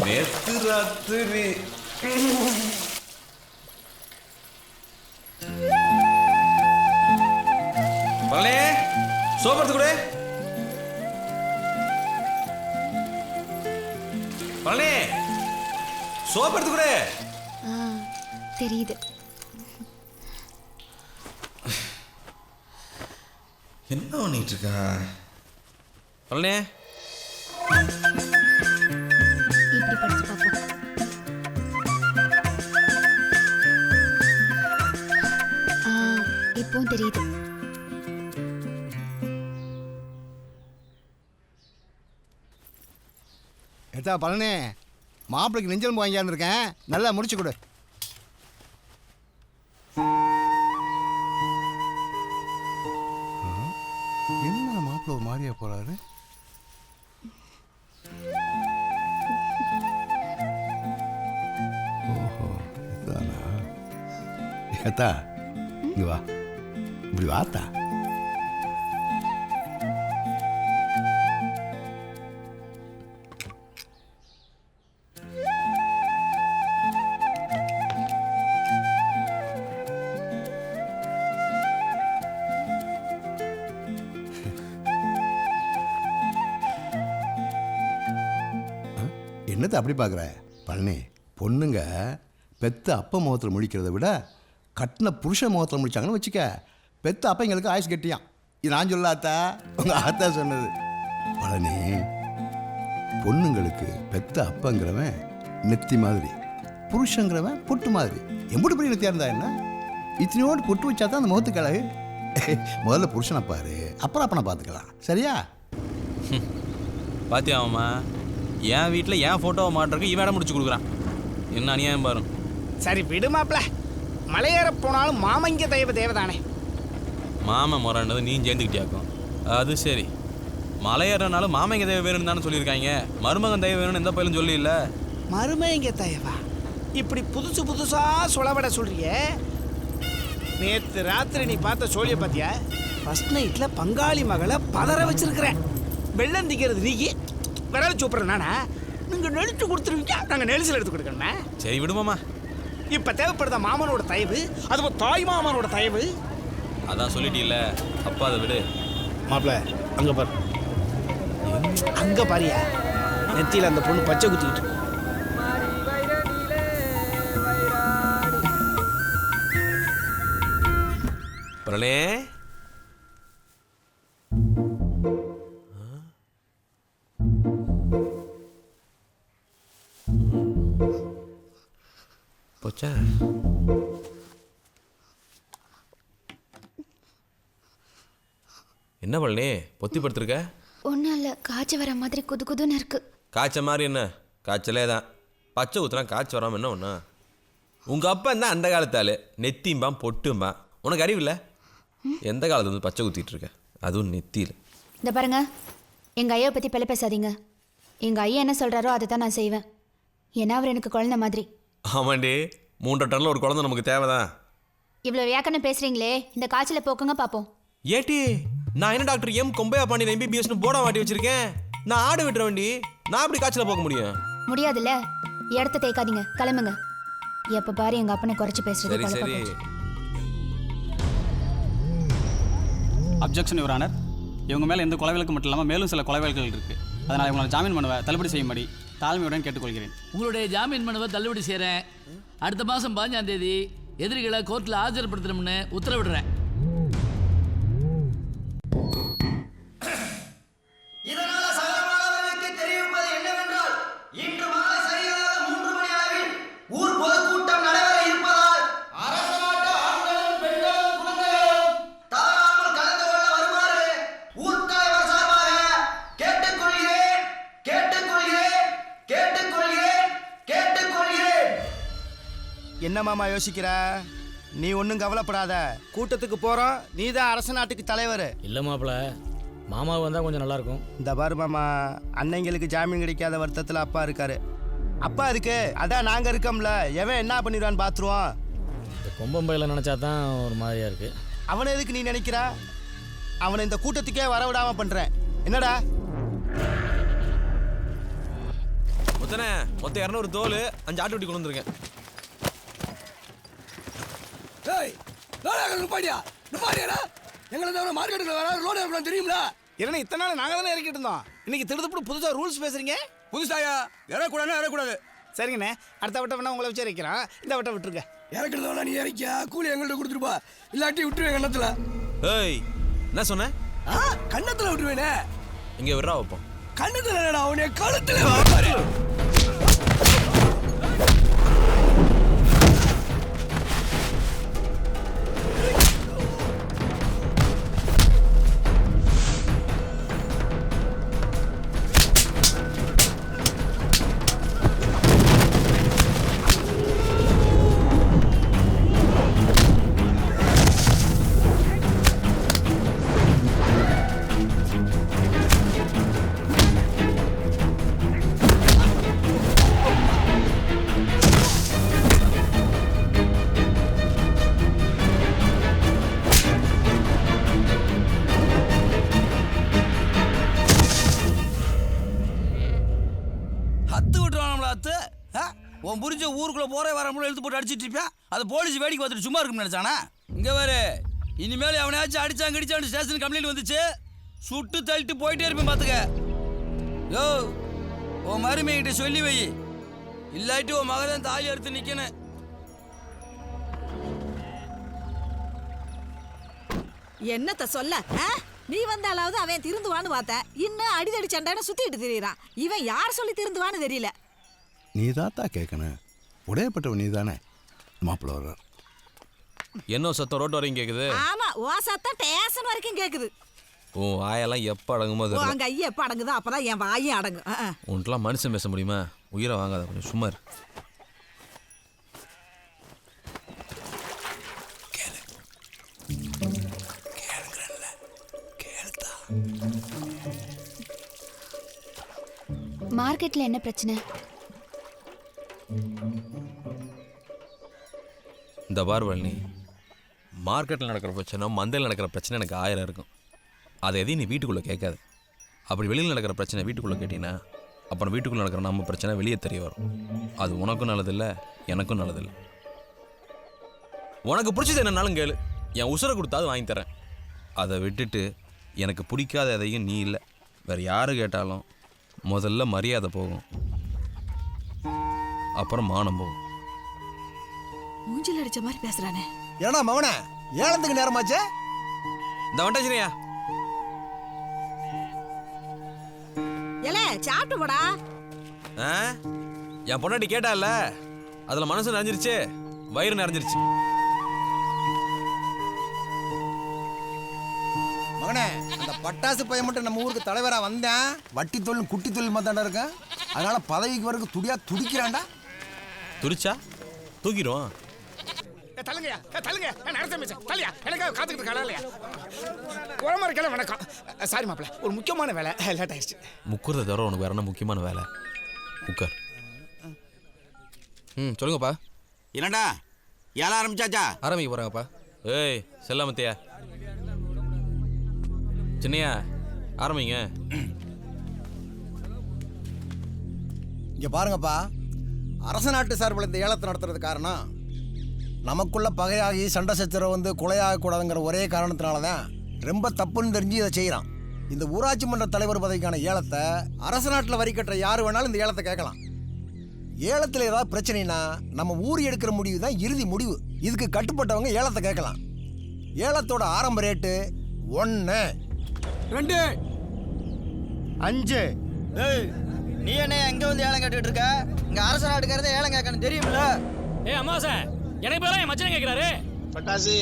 நேத்து ராத்திரி பழனி சோப்படுத்து கூட பழனி சோப்படுத்து கூட தெரியுது. என்ன பண்ணிட்டு இருக்கா பழனி? இப்படி படிச்சு பார்ப்போம். இப்பவும் தெரியுது. ஏத்தா பழனி, மாப்பிளைக்கு நெஞ்சல் வாங்கியான்னு இருக்கேன், நல்லா முடிச்சு கொடு. என்ன மாப்பிள்ளை ஒரு மாதிரியா போறாரு? ஓஹோ, இதானா? ஏத்தா இங்க வா, இப்படி வாத்தா. என்னத்தை அப்படி பார்க்குற பழனி? பொண்ணுங்க பெத்த அப்பா முகத்தில் முடிக்கிறத விட கட்டின புருஷ முகத்தில் முடிச்சாங்கன்னு வச்சுக்க, பெத்த அப்பா எங்களுக்கு ஆயுசு கட்டியான். இது நான் சொல்லாத்தா, உங்கள் ஆத்தா சொன்னது. பழனி, பொண்ணுங்களுக்கு பெத்த அப்பங்கிறவன் நெத்தி மாதிரி, புருஷங்கிறவன் பொட்டு மாதிரி. எம்புட்டு பெரிய நெத்தியாக இருந்தா என்ன? இத்தனையோடு பொட்டு வச்சா தான் அந்த முகத்துக்கு அழகு. முதல்ல புருஷனை பாரு, அப்புறம் அப்பனை பார்த்துக்கலாம், சரியா? பாத்தியாமா, என் வீட்டில் என் ஃபோட்டோவை மாட்டுறதுக்கு இவன் இடம் முடிச்சு கொடுக்குறான். என்ன அநியாயம் பாரு. சரி விடுமாப்ல, மலையேற போனாலும் மாமங்க தேவதானே. மாமன் முறைன்னது நீ சேர்ந்துக்கிட்டியாக்கும். அது சரி, மலையேறனாலும் மாமங்க தேவை வேணும்னு தானே சொல்லியிருக்காங்க. மருமகன் தேவை வேணும்னு எந்த பயிலும் சொல்லி இல்லை. மருமங்க தேவா இப்படி புதுசு புதுசா சொலவட சொல்றிய. நேற்று ராத்திரி நீ பார்த்த சோழிய பார்த்தியா? ஃபர்ஸ்ட் நைட்ல பங்காளி மகளை பதற வச்சிருக்கிறேன். வெள்ளம் திக்கிறது நீ, விரல சூப்பர் நானா? நீங்க நெளிச்சு கொடுத்துருவீங்க, நாங்க நெரிசல் எடுத்து கொடுக்கணுமே. சரி விடுமாமா. இப்ப தேவைப்படுத மாமனோட தயவு, அதுவும் தாய் மாமனோட தயவு. அதான் சொல்லிட்டீல்ல, அப்பா அதை விடு. மாப்பிள்ள அங்க பாரு, அங்க பாரியா, நெத்தியில அந்த பொண்ணு பச்சை குத்திக்கிட்டு. பழனி போச்சா? என்ன பழனி பொத்தி படுத்திருக்க? ஒன்றும் இல்லை, காய்ச்சி வர மாதிரி குது குதுன்னு இருக்கு. காய்ச்ச மாதிரி என்ன? காய்ச்சலே தான். பச்சை ஊத்துனா காய்ச்சி வராமல் என்ன ஒன்று? உங்கள் அப்பா என்ன அந்த காலத்தால் நெத்திம்பான் பொட்டும்பான். உனக்கு அறிவு இல்லை? எந்த காலத்துல வந்து பச்சை ஊற்றிட்டு இருக்க, அதுவும் நெத்தியில். இந்த பாருங்க, எங்கள் ஐயாவை பற்றி பிள்ளை பேசாதீங்க. எங்கள் ஐயா என்ன சொல்கிறாரோ அதை தான் நான் செய்வேன். ஏன்னா அவர் எனக்கு குழந்தை மாதிரி. ஆமாண்டி, 3 டன்னில் ஒரு குழந்தை நமக்கு தேவைதான். இவ்வளோ வியாக்கன்னு பேசுகிறீங்களே, இந்த காய்ச்சலை போக்குங்க பார்ப்போம். ஏட்டி, நான் என்ன டாக்டர் எம் கொம்பையா பாண்டியன் MBBSன்னு போட மாட்டி வச்சிருக்கேன். நான் ஆடு விட்டுற வண்டி, நான் அப்படி காய்ச்சல போக முடியும்? முடியாதுல்ல, இடத்த தேய்க்காதீங்க, கிளம்புங்க. எப்போ பாரு எங்கள் அப்பனை குறைச்சி பேசுறது. சரி சரி. அப்ஜெக்ஷன் யுவர் ஆனர், இவங்க மேலே எந்த கொலை வழக்கு மட்டும் இல்லாமல் மேலும் சில கொலை வழக்குகள் இருக்குது. அதனால் இவங்களை ஜாமீன் மனுவை தள்ளுபடி செய்யும்படி தாழ்மையுடன் கேட்டுக்கொள்கிறேன். உங்களுடைய ஜாமீன் மனுவை தள்ளுபடி செய்கிறேன். அடுத்த மாதம் 15ஆம் தேதி எதிரிகளை கோர்ட்டில் ஆஜர்படுத்தணும்னு உத்தரவிடுறேன். என்ன மாமா யோசிக்கிற? நீ ஒன்றும் கவலைப்படாத, கூட்டத்துக்கு போகிறோம், நீ தான் அரச நாட்டுக்கு தலைவர். இல்லை மாப்பிள்ள, மாமா வந்தால் கொஞ்சம் நல்லாயிருக்கும். இந்த பாரு மாமா, அன்னைங்களுக்கு ஜாமீன் கிடைக்காத வருத்தத்தில் அப்பா இருக்காரு. அப்பா இருக்கு, அதான் நாங்கள் இருக்கோம்ல, எவன் என்ன பண்ணிடுவான்னு பார்த்துருவோம். இந்த கொம்பம்பையில் நினச்சா தான் ஒரு மாதிரியாக இருக்குது. அவனை எதுக்கு நீ நினைக்கிற? அவனை இந்த கூட்டத்துக்கே வர விடாமல் பண்ணுறேன். என்னடா மொத்தனே மொத்தம் 200 தோல் 5 ஆட்டுக்குட்டி கொண்டு வந்திருக்கேன். ஏய் லோடு நிப்பாடியா நிப்பாடியாடா எங்களை தவிர மார்க்கெட்டுக்கு வர லோடு எடுக்கலாம் தெரியுமில ஏன்னா இத்தனை நாள் நாங்கள் தானே இறக்கிட்டு இருந்தோம். இன்னைக்கு திருடுப்புடு புதுசாக ரூல்ஸ் பேசுறீங்க. புதுசாயா இறக்கூடாதுன்னா இறக்கூடாது. சரிங்கண்ணே, அடுத்த வட்டம் வேணா உங்களை வச்சு இறக்கிறோம். இந்த வட்டம் விட்டுருங்க. இறக்குறதா நீ இறக்கியா கூலி எங்கள்கிட்ட கொடுத்துருப்பா, இல்லாட்டி விட்டுருவேன் கண்ணத்துல. ஏய் என்ன சொன்ன? கண்ணத்துல விட்டுருவேனே. இங்கே விட்றா வைப்போம். கண்ணத்துல அவனே கழுத்துல. அத்து விட்டுருவாங்களா அத்து? உன் புரிஞ்ச ஊருக்குள்ள போற வரமுள்ள எழுத்து போட்டு அடிச்சிட்டு இருப்பேன். அது போலீஸ் வேடிக்கை பார்த்துட்டு சும்மா இருக்குன்னு நினைச்சானா? இங்க வேறு இனிமேல் அவனையாச்சும் அடிச்சான் கடிச்சான் ஸ்டேஷன் கம்ப்ளைண்ட் வந்துச்சு, சுட்டு தள்ளிட்டு போயிட்டே இருப்பேன் பார்த்துக்க. யோ உன் மருமைகிட்ட சொல்லி வை, இல்லாட்டி உன் மகதான் தாலி எடுத்து நிக்கணும். என்னத்த சொல்ல? நீ வந்தாலாவது அவன் திருந்துவான்னு பார்த்த, இன்னும் அடிதடி சண்டைன்னு சுத்திட்டு திரியறான். இவன் யார் சொல்லி திருந்துவான்னு தெரியல. நீ தாத்தா கேட்கணும், உடையப்பட்டவன் நீ தானே. மாப்பிள்ள வர்றார். என்ன சத்தம் ரோட்டு வரைக்கும் கேட்குது? ஆமா, ஓ சத்தம் ஸ்டேஷன் வரைக்கும் கேக்குது. உன் வாயெல்லாம் எப்போ அடங்குமோ அது. அங்க ஐயா எப்ப அடங்குதோ அப்பதான் என் வாயும் அடங்கும். உன்ட்டெல்லாம் மனுஷன் பேச முடியுமா? உயிரை வாங்காத, கொஞ்சம் சும்மா இரு. மார்க்கெட்ல என்ன பிரச்சனை? இந்த பார் வள்ளி, மார்க்கெட்டில் நடக்கிற பிரச்சனை, மந்தையில் நடக்கிற பிரச்சனை எனக்கு 1000 இருக்கும். அதை எதையும் நீ வீட்டுக்குள்ளே கேட்காது. அப்படி வெளியில் நடக்கிற பிரச்சனை வீட்டுக்குள்ளே கேட்டீங்கன்னா அப்புறம் வீட்டுக்குள்ளே நடக்கிற நம்ம பிரச்சனை வெளியே தெரிய வரும். அது உனக்கும் நல்லதில்லை, எனக்கும் நல்லதில்லை. உனக்கு பிடிச்சது என்னன்னாலும் கேளு, என் உசுரை கொடுத்தாது வாங்கி தரேன். அதை விட்டுட்டு எனக்கு பிடிக்காத எதையும் நீ இல்லை, வேறு யாரு கேட்டாலும் முதல்ல மரியாதை போகும், அப்புறம் மானம் போகும். மூஞ்சில் அடிச்ச மாதிரி பேசுறானே. ஏடா மவனே, ஏலத்துக்கு நேரமாச்சே. இந்த வந்துச்சுனியா ஏலே சாப்பிட்டு போடா. என் பொண்டாட்டி கேட்டால, அதில் மனசு நிறைஞ்சிருச்சு, வயிறு நிறைஞ்சிருச்சு. மகனே, அந்த பட்டாசு பையன் மட்டும் நம்ம ஊருக்கு தலைவரா வந்தேன். வட்டி தொழில் குட்டி தொழில் மாத்தாண்டா இருக்கேன். அதனால பதவிக்கு வரைக்கும் துடியா துடிக்கிறான்டா. துடிச்சா தூக்கிடுவான். தள்ளுங்கயா, தள்ளுங்க. தள்ளியா, எனக்காக காத்துக்கிட்டு கடலையா. உரமா இருக்கல. வணக்கம். சாரி மாப்பிள்ள, ஒரு முக்கியமான வேலை, லேட் ஆயிடுச்சு. முக்குறத தவிர உனக்கு வேற என்ன முக்கியமான வேலை? உட்கார். சொல்லுங்கப்பா. என்னடா ஏல ஆரம்பிச்சாச்சா? ஆரம்பிக்க போறாங்கப்பா. ஏய் செல்லாமத்தியா, சின்னையா ஆரம்பிங்க. இங்க பாருங்கப்பா, அரச நாட்டு சார்பில் இந்த ஏலத்தை நடத்துறது காரணம் நமக்குள்ள பகையாகி சண்டை சச்சரவு வந்து கொலையாகக்கூடாதுங்கிற ஒரே காரணத்தினால தான் ரொம்ப தப்புன்னு தெரிஞ்சு இதை செய்கிறான். இந்த ஊராட்சி மன்ற தலைவர் பதவிக்கான ஏலத்தை அரச நாட்டில் வரி கட்டுற யார் வேணாலும் இந்த ஏலத்தை கேட்கலாம். ஏலத்தில் ஏதாவது பிரச்சனைனா நம்ம ஊர் எடுக்கிற முடிவு தான் இறுதி முடிவு. இதுக்கு கட்டுப்பட்டவங்க ஏலத்தை கேட்கலாம். ஏலத்தோட ஆரம்ப ரேட்டு 1, 2, 5. நீ என்ன எங்க வந்து ஏலம் கேட்டுட்டு இருக்க? இங்க அரச நாட்டுக்காரத ஏலம் கேட்கணும் தெரியுமில்ல? ஏய் அம்மாசே, எனக்கு பேரா என் மச்சனை கேட்குறாரு. பட்டாசு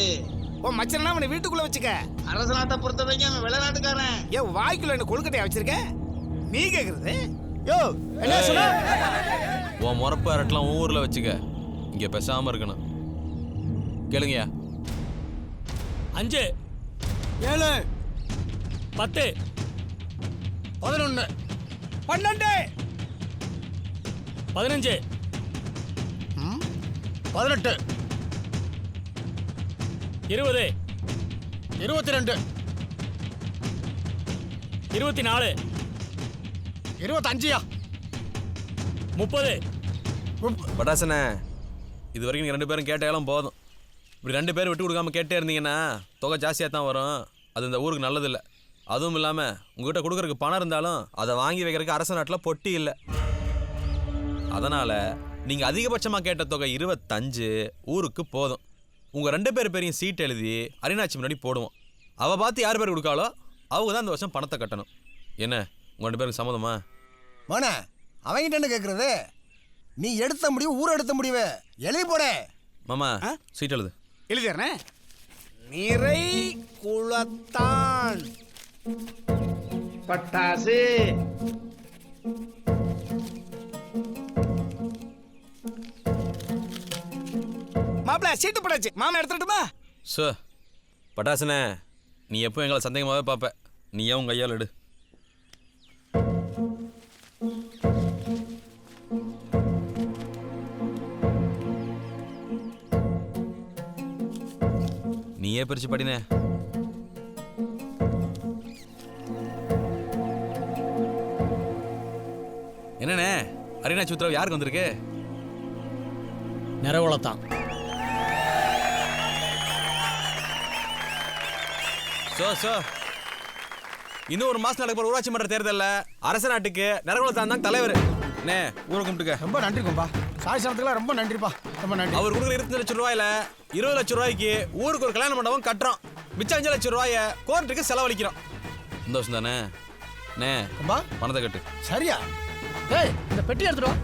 ஓ மச்சனா அவனை வீட்டுக்குள்ள வச்சுக்க. அரச நாட்டை பொறுத்த வரைக்கும் அவன் வெளிநாட்டுக்காரன். ஏன் வாய்க்குள்ள என்ன கொழுக்கட்டையா வச்சிருக்க? நீ கேக்குறது யோ என்ன சொன்ன? உன் முறப்பு அரட்டெல்லாம் ஊரில் வச்சுக்க, இங்கே பேசாமல் இருக்கணும். கேளுங்கய்யா. 5, 7, 10, 11, 12, 15, 18, 20, 22, 24, 25, 30. பட்டாசனே இது வரைக்கும் நீங்கள் 2 பேரும் கேட்டாலும் போதும். இப்படி 2 பேரும் விட்டு கொடுக்காம கேட்டே இருந்தீங்கன்னா தொகை ஜாஸ்தியாக தான் வரும். அது இந்த ஊருக்கு நல்லதில்லை. அதுவும் இல்லாமல் உங்ககிட்ட கொடுக்குறதுக்கு பணம் இருந்தாலும் அதை வாங்கி வைக்கிறதுக்கு அரச நாட்டில் பொட்டி இல்லை. அதனால் நீங்கள் அதிகபட்சமாக கேட்ட தொகை 25 ஊருக்கு போதும். உங்கள் 2 பேர் பேரையும் சீட் எழுதி அரினாச்சி முன்னாடி போடுவோம். அவள் பார்த்து யார் பேர் கொடுக்காளோ அவங்க தான் இந்த வருஷம் பணத்தை கட்டணும். என்ன உங்கள் 2 பேருக்கு சம்மதமா? மோனே அவங்கிட்ட என்ன கேட்குறது? நீ எடுத்த முடிவு ஊர் எடுத்த முடிவு எழுதி போடே. மாமா சீட் எழுது. எழுதிடுறேன். நிறை குளத்தான் பட்டாசு. மாப்பிள்ள சீட்டு போடாச்சு. மாமா எடுத்துட்டுமா? சார் பட்டாசனே நீ எப்போ எங்களை சந்தேகமாகவே பார்ப்ப. நீ ஏன் உங்கள் கையால் எடு. நீயே பிரிச்சு படினே. என்னண்ணே அரினாச்சி உத்தரவு யாருக்கு வந்திருக்கு? நிறகுளத்தான். சோ இன்னும் ஒரு மாசம் நடக்க போற ஊராட்சி மன்ற தேர்தலில் அரச நாட்டுக்கு நிறகுளத்தான் தான் தலைவர். அண்ணே ஊரை கும்பிட்டுக்க. ரொம்ப நன்றி கும்பா. சாய் சனத்துக்குலாம் ரொம்ப நன்றிப்பா. ரொம்ப நன்றி. அவர் கொடுக்குற 25 லட்சம் ரூபாயில 20 லட்சம் ரூபாய்க்கு ஊருக்கு ஒரு கல்யாண மண்டபம் கட்டுறோம். மிச்சம் 5 லட்சம் ரூபாயை கோர்ட்டுக்கு செலவழிக்கிறோம். சந்தோஷம் தானே? அண்ணே கும்பா பணத்தை கட்டு. சரியா? ஏய் இந்த பெட்டி எடுத்துட்டு வா.